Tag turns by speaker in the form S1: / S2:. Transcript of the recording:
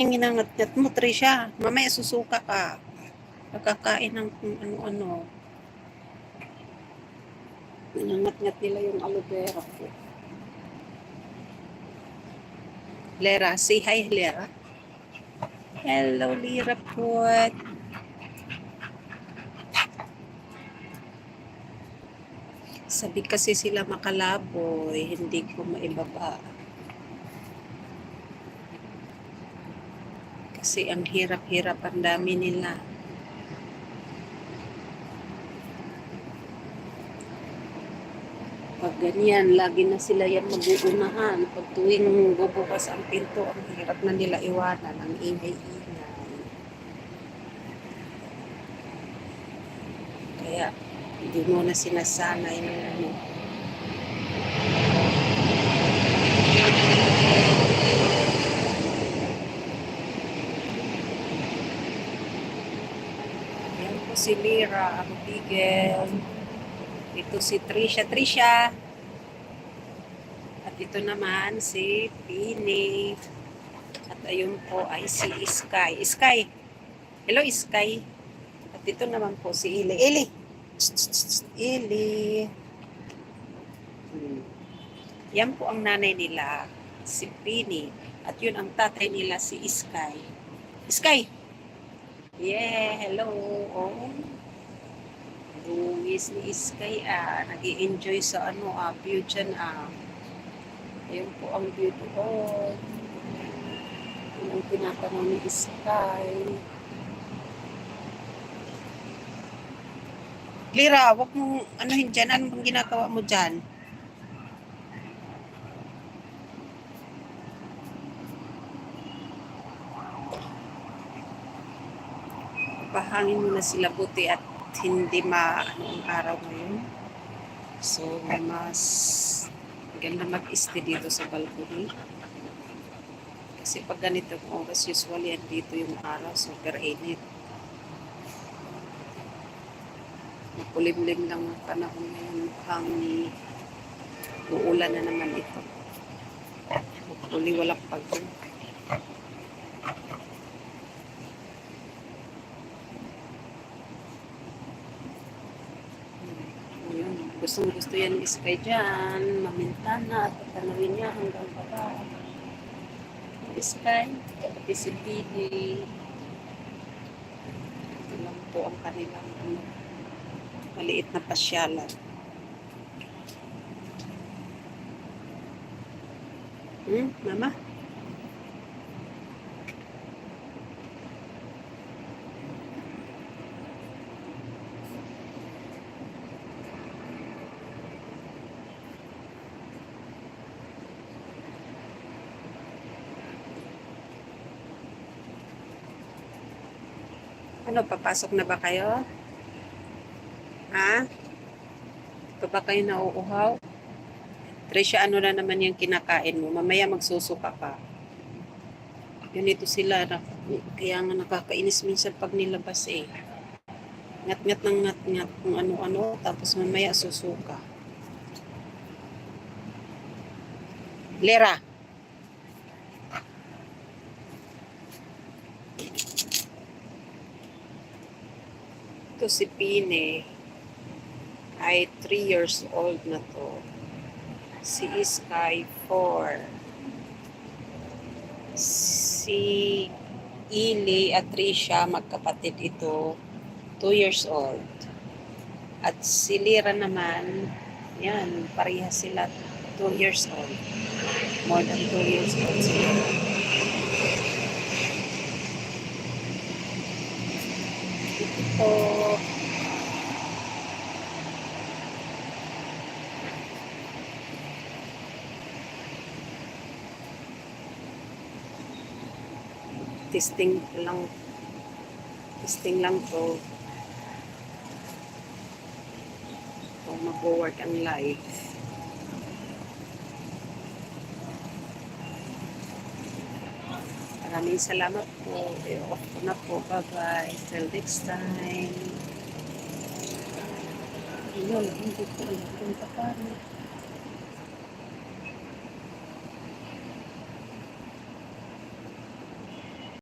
S1: Yung ginangat-ngat mo, Trisha. Mamaya susuka ka. Nakakain ng kung ano-ano. Ginangat-ngat nila yung aloe vera ko. Lera, say hi, Lera. Hello, Lira po. Sabi kasi sila makalaboy, hindi ko maibaba. Kasi ang hirap-hirap, ang dami nila. Pag ganyan, lagi na sila yan mag-uunahan. Pag tuwing bubukas ang pinto, ang hirap na nila iwanan, ang ingay-ingay. Kaya, hindi mo na sinasanay ng ano. Yan po si Lira, ang bigel. Ito si Trisha. Trisha! At ito naman si Pini. At ayun po ay si Sky. Sky! Hello, Sky! At ito naman po si Ili. Ili! Ili! Yan po ang nanay nila, si Pini. At yun ang tatay nila, si Sky. Sky! Yeah, hello! Oh. Luwis ni Sky nag-i-enjoy sa view dyan Ayun po ang view doon. Yun ang tinatanong ni Sky. Lira, wag mong anuhin dyan. Ano bang ginagawa mo dyan? Pahangin mo na sila buti at hindi ang araw ngayon. So, mas maganda mag-stay dito sa balcony. Kasi pag ganitong oras, usually dito yung araw, super init. Makulimlim lang ang panahon ngayon. Mukhang uulan na naman ito. Hopefully walang pagod. Gusto yan ni Sky dyan. Mamintana at tanawin niya hanggang baba. Sky, pati si Pidi. Ito lang po ang kanilang maliit na pasyalan. Mama? Ano, papasok na ba kayo? Ha? Ito ba kayo nauuhaw? Trisha, ano na naman yung kinakain mo? Mamaya magsusuka ka. Ganito sila. Kaya nga nakakainis minsan pag nilabas Ngat-ngat ng ngat-ngat kung ano-ano. Tapos mamaya susuka. Lera. Ito si Pine ay 3 years old na to. Si Sky 4. Si Ili at Trisha, magkapatid ito, 2 years old. At si Lira naman, yan, parehas sila 2 years old. More than 2 years old sila. Ito testing lang to kung mag-work ang live. Maraming salamat po. Off ko na po. Bye-bye. Till next time. Ayun, hindi ko alam kung paano.